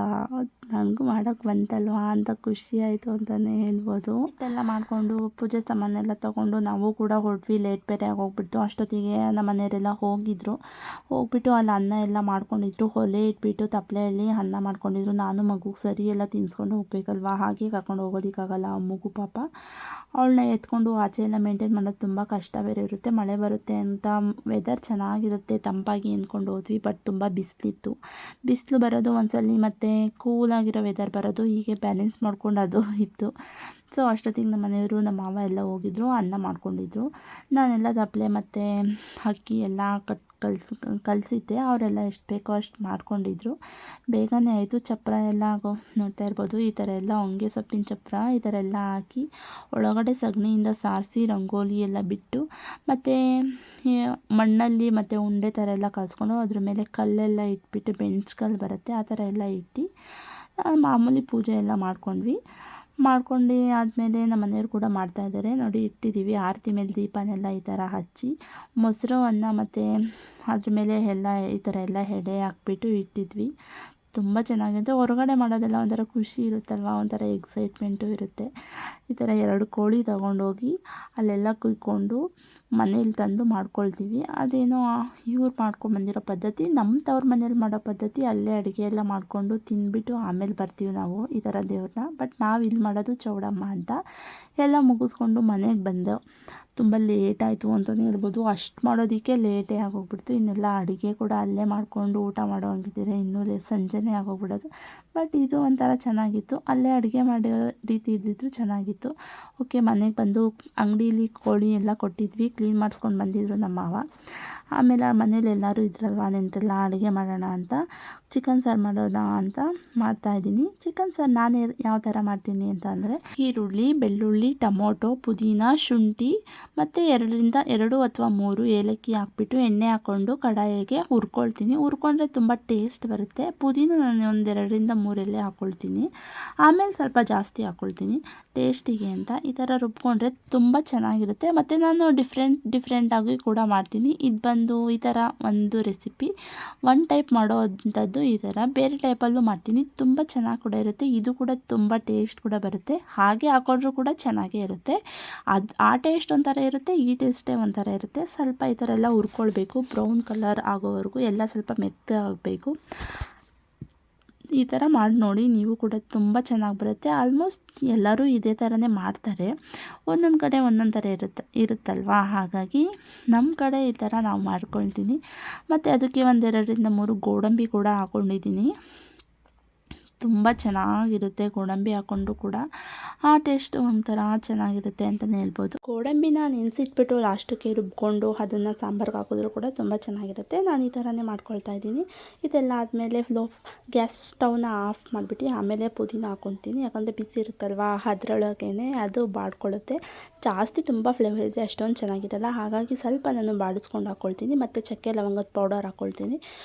ನನಗೂ ಮಾಡೋಕ್ಕೆ ಬಂತಲ್ವಾ ಅಂತ ಖುಷಿ ಆಯಿತು ಅಂತಲೇ ಹೇಳ್ಬೋದು. ಇದೆಲ್ಲ ಮಾಡಿಕೊಂಡು ಪೂಜೆ ಸಾಮಾನೆಲ್ಲ ತೊಗೊಂಡು ನಾವು ಕೂಡ ಹೊರಟ್ವಿ. ಲೇಟ್ ಬೇರೆ ಆಗೋಗ್ಬಿಡ್ತು. ಅಷ್ಟೊತ್ತಿಗೆ ನಮ್ಮ ಮನೆಯವರೆಲ್ಲ ಹೋಗ್ಬಿಟ್ಟು ಅಲ್ಲಿ ಅನ್ನ ಎಲ್ಲ ಮಾಡ್ಕೊಂಡಿದ್ರು. ಒಲೆ ಇಟ್ಬಿಟ್ಟು ತಪ್ಪಲೆಯಲ್ಲಿ ಅನ್ನ ಮಾಡ್ಕೊಂಡಿದ್ರು. ನಾನು ಮಗುಗೆ ಸರಿ ಎಲ್ಲ ತಿನ್ನಿಸ್ಕೊಂಡು ಹೋಗ್ಬೇಕಲ್ವ, ಹಾಗೆ ಕರ್ಕೊಂಡು ಹೋಗೋದಕ್ಕಾಗಲ್ಲ. ಮಗು ಪಾಪ ಅವಳನ್ನ ಎತ್ಕೊಂಡು ಆಚೆ ಎಲ್ಲ ಮೇಂಟೈನ್ ಮಾಡೋದು ತುಂಬ ಕಷ್ಟ ಬೇರೆ ಇರುತ್ತೆ, ಮಳೆ ಬರುತ್ತೆ ಅಂತ ವೆದರ್ ಚೆನ್ನಾಗಿರುತ್ತೆ ತಂಪಾಗಿ ಅಂದ್ಕೊಂಡು ಹೋದ್ವಿ. ಬಟ್ ತುಂಬ ಬಿಸಿಲಿತ್ತು. ಬಿಸಿಲು ಬರೋದು ಒಂದ್ಸಲ ಮತ್ತು ಕೂಲಾಗಿರೋ ವೆದರ್ ಬರೋದು, ಹೀಗೆ ಬ್ಯಾಲೆನ್ಸ್ ಮಾಡ್ಕೊಂಡು ಅದು ಇತ್ತು. ಸೊ ಅಷ್ಟೊತ್ತಿಗೆ ನಮ್ಮ ಮನೆಯವರು ನಮ್ಮ ಮಾವ ಎಲ್ಲ ಹೋಗಿದ್ರು, ಅನ್ನ ಮಾಡ್ಕೊಂಡಿದ್ರು. ನಾನೆಲ್ಲ ತಪ್ಪಲೆ ಮತ್ತು ಅಕ್ಕಿ ಎಲ್ಲ ಕಲಸಿದ್ದೆ. ಅವರೆಲ್ಲ ಎಷ್ಟು ಬೇಕೋ ಅಷ್ಟು ಮಾಡ್ಕೊಂಡಿದ್ರು. ಬೇಗನೆ ಆಯಿತು. ಚಪ್ಪರ ಎಲ್ಲ ನೋಡ್ತಾ ಇರ್ಬೋದು, ಈ ಥರ ಎಲ್ಲ ಹೊಂಗೆ ಸೊಪ್ಪಿನ ಚಪ್ಪರ ಈ ಥರ ಎಲ್ಲ ಹಾಕಿ ಒಳಗಡೆ ಸಗಣಿಯಿಂದ ಸಾರಿಸಿ ರಂಗೋಲಿ ಎಲ್ಲ ಬಿಟ್ಟು, ಮತ್ತು ಮಣ್ಣಲ್ಲಿ ಮತ್ತು ಉಂಡೆ ಥರ ಎಲ್ಲ ಕಲಿಸ್ಕೊಂಡು ಅದ್ರ ಮೇಲೆ ಕಲ್ಲೆಲ್ಲ ಇಟ್ಬಿಟ್ಟು, ಬೆಂಚ್ ಕಲ್ಲು ಬರುತ್ತೆ ಆ ಥರ ಎಲ್ಲ ಇಟ್ಟು ಮಾಮೂಲಿ ಪೂಜೆ ಎಲ್ಲ ಮಾಡ್ಕೊಂಡ್ವಿ. ಮಾಡ್ಕೊಂಡು ಆದಮೇಲೆ ನಮ್ಮ ಮನೆಯವ್ರು ಕೂಡ ಮಾಡ್ತಾಯಿದ್ದಾರೆ ನೋಡಿ. ಇಟ್ಟಿದ್ದೀವಿ ಆರತಿ ಮೇಲೆ ದೀಪನೆಲ್ಲ ಈ ಥರ ಹಚ್ಚಿ, ಮೊಸರು ಅನ್ನ ಮತ್ತು ಅದ್ರ ಮೇಲೆ ಎಲ್ಲ ಈ ಥರ ಎಲ್ಲ ಎಡೆ ಹಾಕ್ಬಿಟ್ಟು ಇಟ್ಟಿದ್ವಿ. ತುಂಬ ಚೆನ್ನಾಗಿರುತ್ತೆ. ಹೊರಗಡೆ ಮಾಡೋದೆಲ್ಲ ಒಂಥರ ಖುಷಿ ಇರುತ್ತಲ್ವ, ಒಂಥರ ಎಕ್ಸೈಟ್ಮೆಂಟು ಇರುತ್ತೆ. ಈ ಥರ 2 ಕೋಳಿ ತಗೊಂಡೋಗಿ ಅಲ್ಲೆಲ್ಲ ಕುಯ್ಕೊಂಡು ಮನೇಲಿ ತಂದು ಮಾಡ್ಕೊಳ್ತೀವಿ. ಅದೇನೋ ಇವ್ರು ಮಾಡ್ಕೊಂಬಂದಿರೋ ಪದ್ಧತಿ. ನಮ್ಮ ತವ್ರ ಮನೇಲಿ ಮಾಡೋ ಪದ್ಧತಿ ಅಲ್ಲೇ ಅಡುಗೆ ಎಲ್ಲ ಮಾಡಿಕೊಂಡು ತಿಂದ್ಬಿಟ್ಟು ಆಮೇಲೆ ಬರ್ತೀವಿ ನಾವು ಈ ಥರ ದೇವ್ರನ್ನ. ಬಟ್ ನಾವು ಇಲ್ಲಿ ಮಾಡೋದು ಚೌಡಮ್ಮ ಅಂತ. ಎಲ್ಲ ಮುಗಿಸ್ಕೊಂಡು ಮನೆಗೆ ಬಂದು ತುಂಬ ಲೇಟಾಯಿತು ಅಂತಲೇ ಹೇಳ್ಬೋದು. ಅಷ್ಟು ಮಾಡೋದಕ್ಕೆ ಲೇಟೇ ಆಗೋಗ್ಬಿಡ್ತು. ಇನ್ನೆಲ್ಲ ಅಡುಗೆ ಕೂಡ ಅಲ್ಲೇ ಮಾಡಿಕೊಂಡು ಊಟ ಮಾಡೋ ಹಂಗಿದ್ದೀರ, ಇನ್ನೂ ಸಂಜೆನೇ ಆಗೋಗ್ಬಿಡೋದು. ಬಟ್ ಇದು ಒಂಥರ ಚೆನ್ನಾಗಿತ್ತು. ಅಲ್ಲೇ ಅಡುಗೆ ಮಾಡೋ ರೀತಿ ಇದ್ದಿದ್ದು ಚೆನ್ನಾಗಿತ್ತು. ಓಕೆ, ಮನೆಗೆ ಬಂದು ಅಂಗಡೀಲಿ ಕೋಳಿ ಎಲ್ಲ ಕೊಟ್ಟಿದ್ವಿ, ಕ್ಲೀನ್ ಮಾಡಿಸ್ಕೊಂಡು ಬಂದಿದ್ರು ನಮ್ಮ ಮಾವ. ಆಮೇಲೆ ಮನೇಲಿ ಎಲ್ಲರೂ ಇದ್ರಲ್ವ, ನೆಂಟರೆಲ್ಲ ಅಡುಗೆ ಮಾಡೋಣ ಅಂತ ಚಿಕನ್ ಸಾರು ಮಾಡೋಣ ಅಂತ ಮಾಡ್ತಾಯಿದ್ದೀನಿ. ಚಿಕನ್ ಸಾರು ನಾನು ಯಾವ ಥರ ಮಾಡ್ತೀನಿ ಅಂತ ಅಂದರೆ, ಈರುಳ್ಳಿ, ಬೆಳ್ಳುಳ್ಳಿ, ಟೊಮೊಟೊ, ಪುದೀನ, ಶುಂಠಿ ಮತ್ತು 2 ಅಥವಾ 3 ಏಲಕ್ಕಿ ಹಾಕ್ಬಿಟ್ಟು ಎಣ್ಣೆ ಹಾಕ್ಕೊಂಡು ಕಡಾಯಿಗೆ ಹುರ್ಕೊಳ್ತೀನಿ. ಹುರ್ಕೊಂಡ್ರೆ ತುಂಬ ಟೇಸ್ಟ್ ಬರುತ್ತೆ. ಪುದೀನ ನಾನು 2 3 ಎಲೆ ಹಾಕ್ಕೊಳ್ತೀನಿ. ಆಮೇಲೆ ಸ್ವಲ್ಪ ಜಾಸ್ತಿ ಹಾಕ್ಕೊಳ್ತೀನಿ ಟೇಸ್ಟಿಗೆ ಅಂತ. ಈ ಥರ ರುಬ್ಕೊಂಡ್ರೆ ತುಂಬ ಚೆನ್ನಾಗಿರುತ್ತೆ. ಮತ್ತು ನಾನು ಡಿಫ್ರೆಂಟಾಗಿ ಕೂಡ ಮಾಡ್ತೀನಿ. ಇದು ಬಂದು ಈ ಥರ ಒಂದು ರೆಸಿಪಿ, ಒನ್ ಟೈಪ್ ಮಾಡೋ ಅಂಥದ್ದು ಈ ಥರ. ಬೇರೆ ಟೈಪಲ್ಲೂ ಮಾಡ್ತೀನಿ, ತುಂಬ ಚೆನ್ನಾಗಿ ಕೂಡ ಇರುತ್ತೆ. ಇದು ಕೂಡ ತುಂಬ ಟೇಸ್ಟ್ ಕೂಡ ಬರುತ್ತೆ. ಹಾಗೆ ಹಾಕೊಂಡ್ರೂ ಕೂಡ ಚೆನ್ನಾಗೇ ಇರುತ್ತೆ. ಆ ಟೇಸ್ಟ್ ಒಂಥರ ಇರುತ್ತೆ, ಈ ಟೇಸ್ಟೇ ಒಂಥರ ಇರುತ್ತೆ. ಸ್ವಲ್ಪ ಈ ಥರ ಎಲ್ಲ ಹುರ್ಕೊಳ್ಬೇಕು, ಬ್ರೌನ್ ಕಲರ್ ಆಗೋವರೆಗೂ ಎಲ್ಲ ಸ್ವಲ್ಪ ಮೆತ್ತಗಾಗಬೇಕು. ಈ ಥರ ಮಾಡಿ ನೋಡಿ, ನೀವು ಕೂಡ ತುಂಬ ಚೆನ್ನಾಗಿ ಬರುತ್ತೆ. ಆಲ್ಮೋಸ್ಟ್ ಎಲ್ಲರೂ ಇದೇ ಥರನೇ ಮಾಡ್ತಾರೆ. ಒಂದೊಂದು ಕಡೆ ಒಂದೊಂದು ಥರ ಇರುತ್ತಲ್ವ. ಹಾಗಾಗಿ ನಮ್ಮ ಕಡೆ ಈ ಥರ ನಾವು ಮಾಡ್ಕೊಳ್ತೀನಿ. ಮತ್ತು ಅದಕ್ಕೆ 2 3 ಗೋಡಂಬಿ ಕೂಡ ಹಾಕ್ಕೊಂಡಿದ್ದೀನಿ. ತುಂಬ ಚೆನ್ನಾಗಿರುತ್ತೆ ಗೋಡಂಬಿ ಹಾಕ್ಕೊಂಡು ಕೂಡ. ಆ ಟೇಸ್ಟ್ ಒಂಥರ ಚೆನ್ನಾಗಿರುತ್ತೆ ಅಂತಲೇ ಹೇಳ್ಬೋದು. ಗೋಡಂಬಿನ ನೆನೆಸಿಟ್ಬಿಟ್ಟು ಲಾಸ್ಟಕ್ಕೆ ರುಬ್ಕೊಂಡು ಅದನ್ನು ಸಾಂಬಾರ್ಗೆ ಹಾಕಿದ್ರು ಕೂಡ ತುಂಬ ಚೆನ್ನಾಗಿರುತ್ತೆ. ನಾನು ಈ ಥರನೇ ಮಾಡ್ಕೊಳ್ತಾ ಇದ್ದೀನಿ. ಇದೆಲ್ಲ ಆದಮೇಲೆ ಗ್ಯಾಸ್ ಸ್ಟವ್ನ ಆಫ್ ಮಾಡಿಬಿಟ್ಟು ಆಮೇಲೆ ಪುದೀನ ಹಾಕ್ಕೊತೀನಿ. ಯಾಕಂದರೆ ಬಿಸಿ ಇರುತ್ತಲ್ವ, ಅದರೊಳಗೇ ಅದು ಬಾಡ್ಕೊಳ್ಳುತ್ತೆ. ಜಾಸ್ತಿ ತುಂಬ ಫ್ಲೇವರ್ ಇದೆ, ಅಷ್ಟೊಂದು ಚೆನ್ನಾಗಿರಲ್ಲ. ಹಾಗಾಗಿ ಸ್ವಲ್ಪ ನಾನು ಬಾಡಿಸ್ಕೊಂಡು ಹಾಕ್ಕೊಳ್ತೀನಿ. ಮತ್ತು ಚಕ್ಕೆ ಲವಂಗದ ಪೌಡರ್ ಹಾಕ್ಕೊಳ್ತೀನಿ.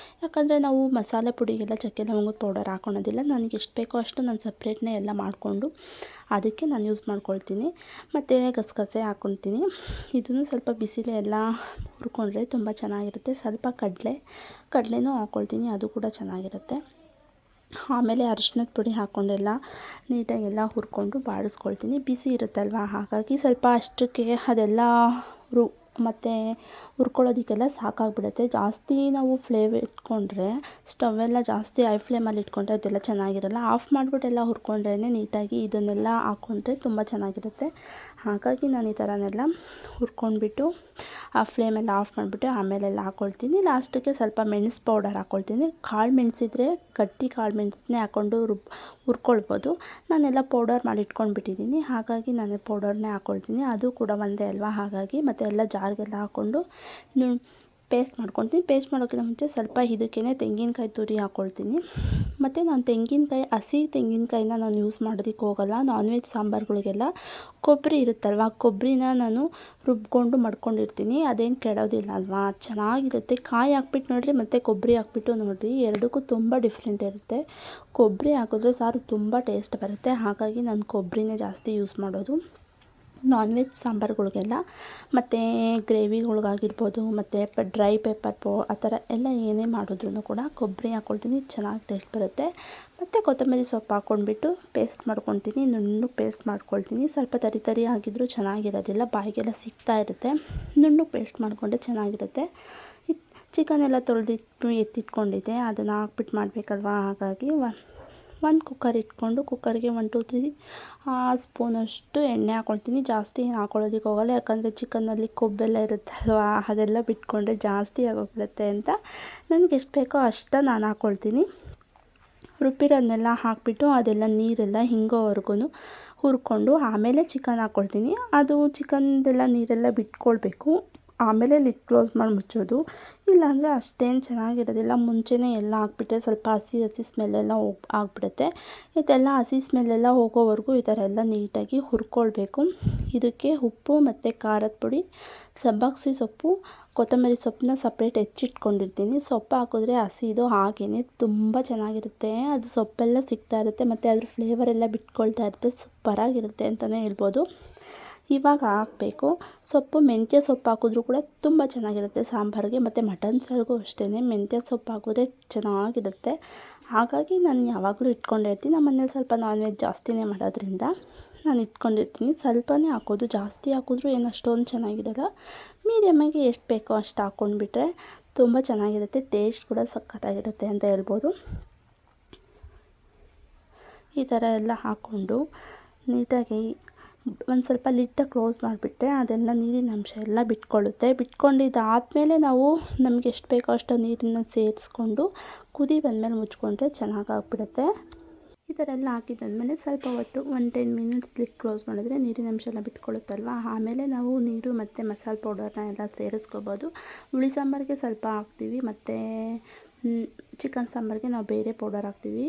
ಯಾಕಂದರೆ ನಾವು ಮಸಾಲೆ ಪುಡಿಗೆಲ್ಲ ಚಕ್ಕೆ ಲವಂಗದ ಪೌಡರ್ ಹಾಕ್ಕೊಳೋದಿಲ್ಲ. ನನಗೆ ಎಷ್ಟು ಬೇಕೋ ಅಷ್ಟು ನಾನು ಸಪ್ರೇಟ್ನೇ ಎಲ್ಲ ಮಾಡಿಕೊಂಡು ಅದಕ್ಕೆ ನಾನು ಯೂಸ್ ಮಾಡ್ಕೊಳ್ತೀನಿ. ಮತ್ತು ಗಸಗಸೆ ಹಾಕ್ಕೊಳ್ತೀನಿ. ಇದನ್ನು ಸ್ವಲ್ಪ ಬಿಸಿಲೇ ಎಲ್ಲ ಹುರ್ಕೊಂಡ್ರೆ ತುಂಬ ಚೆನ್ನಾಗಿರುತ್ತೆ. ಸ್ವಲ್ಪ ಕಡಲೆನೂ ಹಾಕ್ಕೊಳ್ತೀನಿ, ಅದು ಕೂಡ ಚೆನ್ನಾಗಿರುತ್ತೆ. ಆಮೇಲೆ ಅರಿಶಿನದ ಪುಡಿ ಹಾಕ್ಕೊಂಡೆಲ್ಲ ನೀಟಾಗೆಲ್ಲ ಹುರ್ಕೊಂಡು ಬಾಡಿಸ್ಕೊಳ್ತೀನಿ. ಬಿಸಿ ಇರುತ್ತಲ್ವ, ಹಾಗಾಗಿ ಸ್ವಲ್ಪ ಅಷ್ಟಕ್ಕೆ ಅದೆಲ್ಲ ಮತ್ತು ಹುರ್ಕೊಳ್ಳೋದಕ್ಕೆಲ್ಲ ಸಾಕಾಗ್ಬಿಡುತ್ತೆ. ಜಾಸ್ತಿ ನಾವು ಫ್ಲೇಮ್ ಇಟ್ಕೊಂಡ್ರೆ, ಸ್ಟವೆಲ್ಲ ಜಾಸ್ತಿ ಹೈ ಫ್ಲೇಮಲ್ಲಿ ಇಟ್ಕೊಂಡ್ರೆ ಅದೆಲ್ಲ ಚೆನ್ನಾಗಿರಲ್ಲ. ಆಫ್ ಮಾಡಿಬಿಟ್ಟೆಲ್ಲ ಹುರ್ಕೊಂಡ್ರೇ ನೀಟಾಗಿ ಇದನ್ನೆಲ್ಲ ಹಾಕ್ಕೊಂಡ್ರೆ ತುಂಬ ಚೆನ್ನಾಗಿರುತ್ತೆ. ಹಾಗಾಗಿ ನಾನು ಈ ಥರನೆಲ್ಲ ಹುರ್ಕೊಂಡ್ಬಿಟ್ಟು ಆ ಫ್ಲೇಮೆಲ್ಲ ಆಫ್ ಮಾಡಿಬಿಟ್ಟು ಆಮೇಲೆಲ್ಲ ಹಾಕ್ಕೊಳ್ತೀನಿ. ಲಾಸ್ಟಿಗೆ ಸ್ವಲ್ಪ ಮೆಣಸು ಪೌಡರ್ ಹಾಕ್ಕೊಳ್ತೀನಿ. ಕಾಳು ಮೆಣಸಿದ್ರೆ ಗಟ್ಟಿ ಕಾಳು ಮೆಣಸನ್ನೇ ಹಾಕ್ಕೊಂಡು ಹುರ್ಕೊಳ್ಬೋದು. ನಾನೆಲ್ಲ ಪೌಡರ್ ಮಾಡಿ ಇಟ್ಕೊಂಡ್ಬಿಟ್ಟಿದ್ದೀನಿ, ಹಾಗಾಗಿ ನಾನು ಪೌಡರ್ನೇ ಹಾಕ್ಕೊಳ್ತೀನಿ. ಅದು ಕೂಡ ಒಂದೇ ಅಲ್ವಾ, ಹಾಗಾಗಿ ಮತ್ತು ಎಲ್ಲ ಜಾರ್ಗೆಲ್ಲ ಹಾಕ್ಕೊಂಡು ಪೇಸ್ಟ್ ಮಾಡ್ಕೊಳ್ತೀನಿ. ಪೇಸ್ಟ್ ಮಾಡೋಕ್ಕಿಂತ ಮುಂಚೆ ಸ್ವಲ್ಪ ಇದಕ್ಕೇ ತೆಂಗಿನಕಾಯಿ ತುರಿ ಹಾಕ್ಕೊಳ್ತೀನಿ. ಮತ್ತು ನಾನು ಹಸಿ ತೆಂಗಿನಕಾಯಿನ ನಾನು ಯೂಸ್ ಮಾಡೋದಕ್ಕೆ ಹೋಗಲ್ಲ. ನಾನ್ ವೆಜ್ ಸಾಂಬಾರುಗಳಿಗೆಲ್ಲ ಕೊಬ್ಬರಿ ಇರುತ್ತಲ್ವ, ಕೊಬ್ಬರಿನ ನಾನು ರುಬ್ಕೊಂಡು ಮಾಡ್ಕೊಂಡಿರ್ತೀನಿ. ಅದೇನು ಕೆಡೋದಿಲ್ಲ ಅಲ್ವಾ, ಚೆನ್ನಾಗಿರುತ್ತೆ. ಕಾಯಿ ಹಾಕ್ಬಿಟ್ಟು ನೋಡಿರಿ ಮತ್ತು ಕೊಬ್ಬರಿ ಹಾಕ್ಬಿಟ್ಟು ನೋಡಿರಿ, ಎರಡಕ್ಕೂ ತುಂಬ ಡಿಫ್ರೆಂಟ್ ಇರುತ್ತೆ. ಕೊಬ್ಬರಿ ಹಾಕಿದ್ರೆ ಸಾರು ತುಂಬ ಟೇಸ್ಟ್ ಬರುತ್ತೆ. ಹಾಗಾಗಿ ನಾನು ಕೊಬ್ಬರಿನೇ ಜಾಸ್ತಿ ಯೂಸ್ ಮಾಡೋದು ನಾನ್ ವೆಜ್ ಸಾಂಬಾರುಗಳಿಗೆಲ್ಲ. ಮತ್ತು ಗ್ರೇವಿಗಳ್ಗಾಗಿರ್ಬೋದು, ಮತ್ತು ಡ್ರೈ ಪೆಪ್ಪರ್ ಆ ಥರ ಎಲ್ಲ ಏನೇ ಮಾಡಿದ್ರೂ ಕೂಡ ಕೊಬ್ಬರಿ ಹಾಕ್ಕೊಳ್ತೀನಿ, ಚೆನ್ನಾಗಿ ಟೇಸ್ಟ್ ಬರುತ್ತೆ. ಮತ್ತು ಕೊತ್ತಂಬರಿ ಸೊಪ್ಪು ಹಾಕ್ಕೊಂಡ್ಬಿಟ್ಟು ಪೇಸ್ಟ್ ಮಾಡ್ಕೊತೀನಿ, ನುಣ್ಣಗೆ ಪೇಸ್ಟ್ ಮಾಡ್ಕೊಳ್ತೀನಿ. ಸ್ವಲ್ಪ ತರಿ ಆಗಿದ್ರೂ ಚೆನ್ನಾಗಿರೋದಿಲ್ಲ, ಬಾಯಿಗೆಲ್ಲ ಸಿಗ್ತಾ ಇರುತ್ತೆ. ನುಣ್ಣಗೆ ಪೇಸ್ಟ್ ಮಾಡಿಕೊಂಡ್ರೆ ಚೆನ್ನಾಗಿರುತ್ತೆ. ಚಿಕನ್ ಎಲ್ಲ ತೊಳೆದಿಟ್ಟು ಎತ್ತಿಟ್ಕೊಂಡಿದ್ದೆ, ಅದನ್ನು ಹಾಕ್ಬಿಟ್ಟು ಮಾಡಬೇಕಲ್ವ, ಹಾಗಾಗಿ ಒಂದು ಕುಕ್ಕರ್ ಇಟ್ಕೊಂಡು ಕುಕ್ಕರ್ಗೆ 1 2 3 ಸ್ಪೂನಷ್ಟು ಎಣ್ಣೆ ಹಾಕ್ಕೊಳ್ತೀನಿ. ಜಾಸ್ತಿ ಏನು ಹಾಕ್ಕೊಳ್ಳೋದಕ್ಕೆ ಹೋಗಲ್ಲ, ಯಾಕಂದರೆ ಚಿಕನ್ನಲ್ಲಿ ಕೊಬ್ಬೆಲ್ಲ ಇರುತ್ತಲ್ವ, ಅದೆಲ್ಲ ಬಿಟ್ಕೊಂಡ್ರೆ ಜಾಸ್ತಿ ಆಗೋಗ್ಬಿಡುತ್ತೆ ಅಂತ ನನಗೆ ಎಷ್ಟು ಬೇಕೋ ಅಷ್ಟು ನಾನು ಹಾಕ್ಕೊಳ್ತೀನಿ. ರುಬ್ಬಿರೋದನ್ನೆಲ್ಲ ಹಾಕಿಬಿಟ್ಟು ಅದೆಲ್ಲ ನೀರೆಲ್ಲ ಹಿಂಗೋವರೆಗೂ ಹುರ್ಕೊಂಡು ಆಮೇಲೆ ಚಿಕನ್ ಹಾಕ್ಕೊಳ್ತೀನಿ. ಅದು ಚಿಕನ್ದೆಲ್ಲ ನೀರೆಲ್ಲ ಬಿಟ್ಕೊಳ್ಬೇಕು. ಆಮೇಲೆ ಲಿಡ್ ಕ್ಲೋಸ್ ಮಾಡಿ ಮುಚ್ಚೋದು. ಇಲ್ಲಾಂದರೆ ಅಷ್ಟೇನು ಚೆನ್ನಾಗಿರೋದಿಲ್ಲ. ಮುಂಚೆನೇ ಎಲ್ಲ ಹಾಕ್ಬಿಟ್ರೆ ಸ್ವಲ್ಪ ಹಸಿ ಹಸಿ ಸ್ಮೆಲ್ಲೆಲ್ಲ ಆಗಿಬಿಡುತ್ತೆ. ಇದೆಲ್ಲ ಹಸಿ ಸ್ಮೆಲ್ಲೆಲ್ಲ ಹೋಗೋವರೆಗೂ ಈ ಥರ ಎಲ್ಲ ನೀಟಾಗಿ ಹುರ್ಕೊಳ್ಬೇಕು. ಇದಕ್ಕೆ ಉಪ್ಪು ಮತ್ತು ಖಾರದ ಪುಡಿ, ಸಬ್ಬಕ್ಕಿ ಸೊಪ್ಪು, ಕೊತ್ತಂಬರಿ ಸೊಪ್ಪನ್ನ ಸಪ್ರೇಟ್ ಹೆಚ್ಚಿಟ್ಕೊಂಡಿರ್ತೀನಿ. ಸೊಪ್ಪು ಹಾಕಿದ್ರೆ ಹಸಿದು ಹಾಗೇ ತುಂಬ ಚೆನ್ನಾಗಿರುತ್ತೆ. ಅದು ಸೊಪ್ಪೆಲ್ಲ ಸಿಗ್ತಾ ಇರುತ್ತೆ ಮತ್ತು ಅದ್ರ ಫ್ಲೇವರೆಲ್ಲ ಬಿಟ್ಕೊಳ್ತಾ ಇರುತ್ತೆ. ಸೂಪರಾಗಿರುತ್ತೆ ಅಂತಲೇ ಹೇಳ್ಬೋದು. ಇವಾಗ ಹಾಕಬೇಕು ಸೊಪ್ಪು. ಮೆಂತ್ಯ ಸೊಪ್ಪು ಹಾಕಿದ್ರೂ ಕೂಡ ತುಂಬ ಚೆನ್ನಾಗಿರುತ್ತೆ ಸಾಂಬಾರಿಗೆ, ಮತ್ತು ಮಟನ್ ಸಾರಿಗೂ ಅಷ್ಟೇ ಮೆಂತ್ಯ ಸೊಪ್ಪು ಹಾಕಿದ್ರೆ ಚೆನ್ನಾಗಿರುತ್ತೆ. ಹಾಗಾಗಿ ನಾನು ಯಾವಾಗಲೂ ಇಟ್ಕೊಂಡಿರ್ತೀನಿ. ನಮ್ಮ ಮನೇಲಿ ಸ್ವಲ್ಪ ನಾನ್ ವೆಜ್ ಜಾಸ್ತಿನೇ ಮಾಡೋದ್ರಿಂದ ನಾನು ಇಟ್ಕೊಂಡಿರ್ತೀನಿ. ಸ್ವಲ್ಪನೇ ಹಾಕೋದು, ಜಾಸ್ತಿ ಹಾಕಿದ್ರೂ ಏನು ಅಷ್ಟೊಂದು ಚೆನ್ನಾಗಿರಲ್ಲ. ಮೀಡಿಯಮ್ಮಾಗಿ ಎಷ್ಟು ಬೇಕೋ ಅಷ್ಟು ಹಾಕ್ಕೊಂಡ್ಬಿಟ್ರೆ ತುಂಬ ಚೆನ್ನಾಗಿರುತ್ತೆ. ಟೇಸ್ಟ್ ಕೂಡ ಸಖತ್ತಾಗಿರುತ್ತೆ ಅಂತ ಹೇಳ್ಬೋದು. ಈ ಥರ ಎಲ್ಲ ಹಾಕ್ಕೊಂಡು ನೀಟಾಗಿ ಒಂದು ಸ್ವಲ್ಪ ಲಿಡ್ಡ ಕ್ಲೋಸ್ ಮಾಡಿಬಿಟ್ರೆ ಅದೆಲ್ಲ ನೀರಿನ ಅಂಶ ಎಲ್ಲ ಬಿಟ್ಕೊಳ್ಳುತ್ತೆ. ಬಿಟ್ಕೊಂಡಿದ್ದಾದಮೇಲೆ ನಾವು ನಮಗೆ ಎಷ್ಟು ಬೇಕೋ ಅಷ್ಟು ನೀರನ್ನು ಸೇರಿಸ್ಕೊಂಡು ಕುದಿ ಬಂದಮೇಲೆ ಮುಚ್ಕೊಂಡ್ರೆ ಚೆನ್ನಾಗಾಗ್ಬಿಡುತ್ತೆ. ಈ ಥರ ಎಲ್ಲ ಹಾಕಿದ್ದಾದ್ಮೇಲೆ ಸ್ವಲ್ಪ ಹೊತ್ತು 10 ಮಿನಿಟ್ಸ್ ಲಿಡ್ ಕ್ಲೋಸ್ ಮಾಡಿದ್ರೆ ನೀರಿನ ಅಂಶ ಎಲ್ಲ ಬಿಟ್ಕೊಳ್ಳುತ್ತಲ್ವ. ಆಮೇಲೆ ನಾವು ನೀರು ಮತ್ತು ಮಸಾಲೆ ಪೌಡರ್ನ ಎಲ್ಲ ಸೇರಿಸ್ಕೋಬೋದು. ಹುಳಿ ಸಾಂಬಾರಿಗೆ ಸ್ವಲ್ಪ ಹಾಕ್ತೀವಿ, ಮತ್ತು ಚಿಕನ್ ಸಾಂಬಾರಿಗೆ ನಾವು ಬೇರೆ ಪೌಡರ್ ಹಾಕ್ತೀವಿ.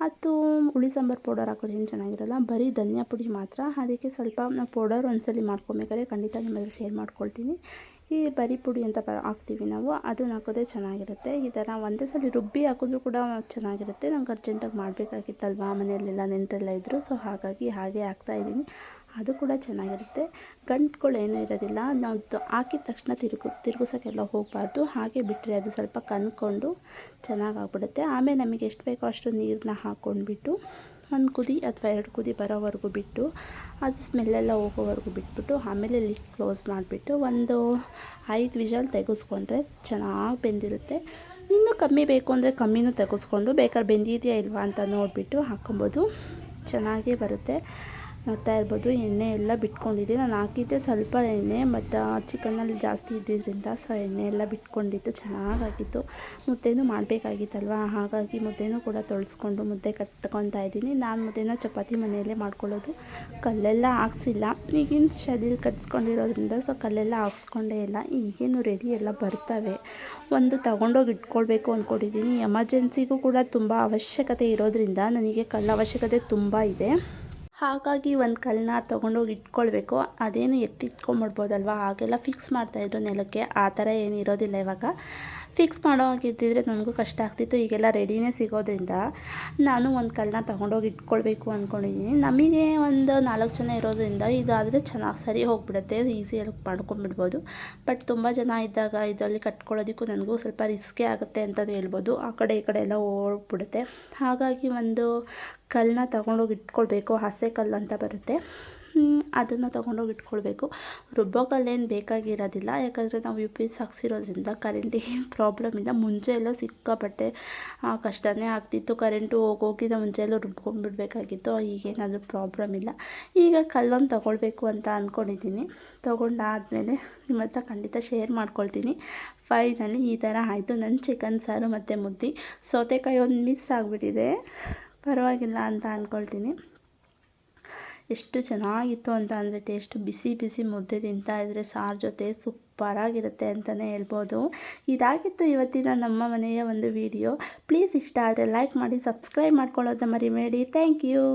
ಅದು ಹುಳಿ ಸಾಂಬಾರು ಪೌಡರ್ ಹಾಕೋದು ಏನು ಚೆನ್ನಾಗಿರಲ್ಲ, ಬರೀ ಧನಿಯಾ ಪುಡಿ ಮಾತ್ರ. ಅದಕ್ಕೆ ಸ್ವಲ್ಪ ನಾವು ಪೌಡರ್ ಒಂದ್ಸಲ ಮಾಡ್ಕೊಬೇಕಾದ್ರೆ ಖಂಡಿತ ನಿಮ್ಮಲ್ಲಿ ಶೇರ್ ಮಾಡ್ಕೊಳ್ತೀನಿ. ಈ ಬರೀ ಪುಡಿ ಅಂತ ಹಾಕ್ತೀವಿ ನಾವು, ಅದನ್ನ ಹಾಕೋದ್ರೆ ಚೆನ್ನಾಗಿರುತ್ತೆ. ಈ ಥರ ಒಂದೇ ಸಲ ರುಬ್ಬಿ ಹಾಕಿದ್ರೂ ಕೂಡ ಚೆನ್ನಾಗಿರುತ್ತೆ. ನಂಗೆ ಅರ್ಜೆಂಟಾಗಿ ಮಾಡಬೇಕಾಗಿತ್ತಲ್ವ, ಮನೆಯಲ್ಲೆಲ್ಲ ನೆಂಟರೆಲ್ಲ ಇದ್ದರು, ಸೊ ಹಾಗಾಗಿ ಹಾಗೆ ಹಾಕ್ತಾಯಿದ್ದೀನಿ. ಅದು ಕೂಡ ಚೆನ್ನಾಗಿರುತ್ತೆ. ಗಂಟುಗಳೇನೂ ಇರೋದಿಲ್ಲ. ನಾವು ಹಾಕಿದ ತಕ್ಷಣ ತಿರುಗಿಸೋಕ್ಕೆಲ್ಲ ಹೋಗಬಾರ್ದು. ಹಾಗೆ ಬಿಟ್ಟರೆ ಅದು ಸ್ವಲ್ಪ ಕನ್ಕೊಂಡು ಚೆನ್ನಾಗಾಗ್ಬಿಡುತ್ತೆ. ಆಮೇಲೆ ನಮಗೆ ಎಷ್ಟು ಬೇಕೋ ಅಷ್ಟು ನೀರನ್ನ ಹಾಕ್ಕೊಂಡ್ಬಿಟ್ಟು 1 ಕುದಿ ಅಥವಾ 2 ಕುದಿ ಬರೋವರೆಗೂ ಬಿಟ್ಟು ಅದು ಸ್ಮೆಲ್ಲೆಲ್ಲ ಹೋಗೋವರೆಗೂ ಬಿಟ್ಬಿಟ್ಟು ಆಮೇಲೆ ಲಿಡ್ ಕ್ಲೋಸ್ ಮಾಡಿಬಿಟ್ಟು ಒಂದು 5 ವಿಷಲ್ ತೆಗೆಸ್ಕೊಂಡ್ರೆ ಚೆನ್ನಾಗಿ ಬೆಂದಿರುತ್ತೆ. ಇನ್ನೂ ಕಮ್ಮಿ ಬೇಕು ಅಂದರೆ ಕಮ್ಮಿನೂ ತೆಗೆಸ್ಕೊಂಡು ಬೇಕಾದ್ರೆ ಬೆಂದಿದೆಯಾ ಇಲ್ವಾ ಅಂತ ನೋಡಿಬಿಟ್ಟು ಹಾಕ್ಕೊಬೋದು. ಚೆನ್ನಾಗೇ ಬರುತ್ತೆ. ನೋಡ್ತಾ ಇರ್ಬೋದು, ಎಣ್ಣೆ ಎಲ್ಲ ಬಿಟ್ಕೊಂಡಿದೆ. ನಾನು ಹಾಕಿದ್ದೆ ಸ್ವಲ್ಪ ಎಣ್ಣೆ, ಮತ್ತು ಚಿಕನಲ್ಲಿ ಜಾಸ್ತಿ ಇದ್ದಿದ್ದರಿಂದ ಸೊ ಎಣ್ಣೆ ಎಲ್ಲ ಬಿಟ್ಕೊಂಡಿತ್ತು. ಚೆನ್ನಾಗಾಗಿತ್ತು. ಮುದ್ದೆನೂ ಮಾಡಬೇಕಾಗಿತ್ತಲ್ವ, ಹಾಗಾಗಿ ಮುದ್ದೆನೂ ಕೂಡ ತೊಳೆಸ್ಕೊಂಡು ಮುದ್ದೆ ಕಟ್ಕೊತಾ ಇದ್ದೀನಿ. ನಾನು ಮುದ್ದೆನ ಚಪಾತಿ ಮನೆಯಲ್ಲೇ ಮಾಡ್ಕೊಳ್ಳೋದು, ಕಲ್ಲೆಲ್ಲ ಹಾಕ್ಸಿಲ್ಲ. ಈಗಿನ ಶೈಲಿಲಿ ಕಟ್ಸ್ಕೊಂಡಿರೋದ್ರಿಂದ ಸೊ ಕಲ್ಲೆಲ್ಲ ಹಾಕ್ಸ್ಕೊಂಡೇ ಇಲ್ಲ. ಈಗೇನು ರೆಡಿ ಎಲ್ಲ ಬರ್ತವೆ. ಒಂದು ತಗೊಂಡೋಗಿ ಇಟ್ಕೊಳ್ಬೇಕು ಅಂದ್ಕೊಂಡಿದ್ದೀನಿ. ಎಮರ್ಜೆನ್ಸಿಗೂ ಕೂಡ ತುಂಬ ಅವಶ್ಯಕತೆ ಇರೋದ್ರಿಂದ ನನಗೆ ಕಲ್ಲು ಅವಶ್ಯಕತೆ ತುಂಬ ಇದೆ. ಹಾಗಾಗಿ ಒಂದು ಕಲ್ಲನ್ನ ತೊಗೊಂಡೋಗಿ ಇಟ್ಕೊಳ್ಬೇಕು. ಅದೇನು ಇಟ್ಕೊಂಬಿಡ್ಬೋದಲ್ವ, ಹಾಗೆಲ್ಲ ಫಿಕ್ಸ್ ಮಾಡ್ತಾಯಿದ್ರು ನೆಲಕ್ಕೆ. ಆ ಥರ ಏನು ಇರೋದಿಲ್ಲ ಇವಾಗ. ಫಿಕ್ಸ್ ಮಾಡೋಗಿದ್ದಿದ್ರೆ ನನಗೂ ಕಷ್ಟ ಆಗ್ತಿತ್ತು. ಈಗೆಲ್ಲ ರೆಡಿನೇ ಸಿಗೋದ್ರಿಂದ ನಾನು ಒಂದು ಕಲ್ಲನ್ನ ತೊಗೊಂಡೋಗಿ ಇಟ್ಕೊಳ್ಬೇಕು ಅಂದ್ಕೊಂಡಿದ್ದೀನಿ. ನಮಗೆ ಒಂದು 4 ಜನ ಇರೋದ್ರಿಂದ ಇದಾದರೆ ಚೆನ್ನಾಗಿ ಸರಿ ಹೋಗಿಬಿಡುತ್ತೆ, ಈಸಿಯಾಗಿ ಮಾಡ್ಕೊಂಬಿಡ್ಬೋದು. ಬಟ್ ತುಂಬ ಜನ ಇದ್ದಾಗ ಇದರಲ್ಲಿ ಕಟ್ಕೊಳ್ಳೋದಕ್ಕೂ ನನಗೂ ಸ್ವಲ್ಪ ರಿಸ್ಕೇ ಆಗುತ್ತೆ ಅಂತಲೇ ಹೇಳ್ಬೋದು. ಆ ಕಡೆ ಈ ಕಡೆ ಎಲ್ಲ ಓಡ್ಬಿಡುತ್ತೆ. ಹಾಗಾಗಿ ಒಂದು ಕಲ್ಲನ್ನ ತೊಗೊಂಡೋಗಿ ಇಟ್ಕೊಳ್ಬೇಕು. ಹಸೆ ಕಲ್ಲು ಅಂತ ಬರುತ್ತೆ, ಅದನ್ನು ತೊಗೊಂಡೋಗಿ ಇಟ್ಕೊಳ್ಬೇಕು. ರುಬ್ಬೋ ಕಲ್ಲೇನು ಬೇಕಾಗಿರೋದಿಲ್ಲ, ಯಾಕಂದರೆ ನಾವು UPS ಹಾಕ್ಸಿರೋದ್ರಿಂದ ಕರೆಂಟಿಗೆ ಪ್ರಾಬ್ಲಮ್ ಇಲ್ಲ. ಮುಂಚೆ ಎಲ್ಲ ಸಿಕ್ಕಾಪಟ್ಟೆ ಕಷ್ಟನೇ ಆಗ್ತಿತ್ತು. ಕರೆಂಟು ಹೋಗೋಕ್ಕಿಂತ ಮುಂಚೆ ಎಲ್ಲ ರುಬ್ಕೊಂಡ್ಬಿಡ್ಬೇಕಾಗಿತ್ತು. ಈಗೇನಾದರೂ ಪ್ರಾಬ್ಲಮ್ ಇಲ್ಲ. ಈಗ ಕಲ್ಲೊಂದು ತೊಗೊಳ್ಬೇಕು ಅಂತ ಅಂದ್ಕೊಂಡಿದ್ದೀನಿ. ತೊಗೊಂಡಾದಮೇಲೆ ನಿಮ್ಮ ಹತ್ರ ಖಂಡಿತ ಶೇರ್ ಮಾಡ್ಕೊಳ್ತೀನಿ. ಫೈನಲಿ ಈ ಥರ ಆಯಿತು ನನ್ನ ಚಿಕನ್ ಸಾರು ಮತ್ತು ಮುದ್ದೆ. ಸೌತೆಕಾಯಿ ಒಂದು ಮಿಸ್ ಆಗಿಬಿಟ್ಟಿದೆ, ಪರವಾಗಿಲ್ಲ ಅಂತ ಅಂದ್ಕೊಳ್ತೀನಿ. ಎಷ್ಟು ಚೆನ್ನಾಗಿತ್ತು ಅಂತ ಅಂದರೆ ಟೇಸ್ಟು. ಬಿಸಿ ಬಿಸಿ ಮುದ್ದೆ ತಿಂತಾಯಿದ್ರೆ ಸಾರು ಜೊತೆ ಸೂಪರಾಗಿರುತ್ತೆ ಅಂತಲೇ ಹೇಳ್ಬೋದು. ಇದಾಗಿತ್ತು ಇವತ್ತಿನ ನಮ್ಮ ಮನೆಯ ಒಂದು ವಿಡಿಯೋ. ಪ್ಲೀಸ್ ಇಷ್ಟ ಆದರೆ ಲೈಕ್ ಮಾಡಿ, ಸಬ್ಸ್ಕ್ರೈಬ್ ಮಾಡ್ಕೊಳ್ಳೋದನ್ನ ಮರಿಬೇಡಿ. Thank you.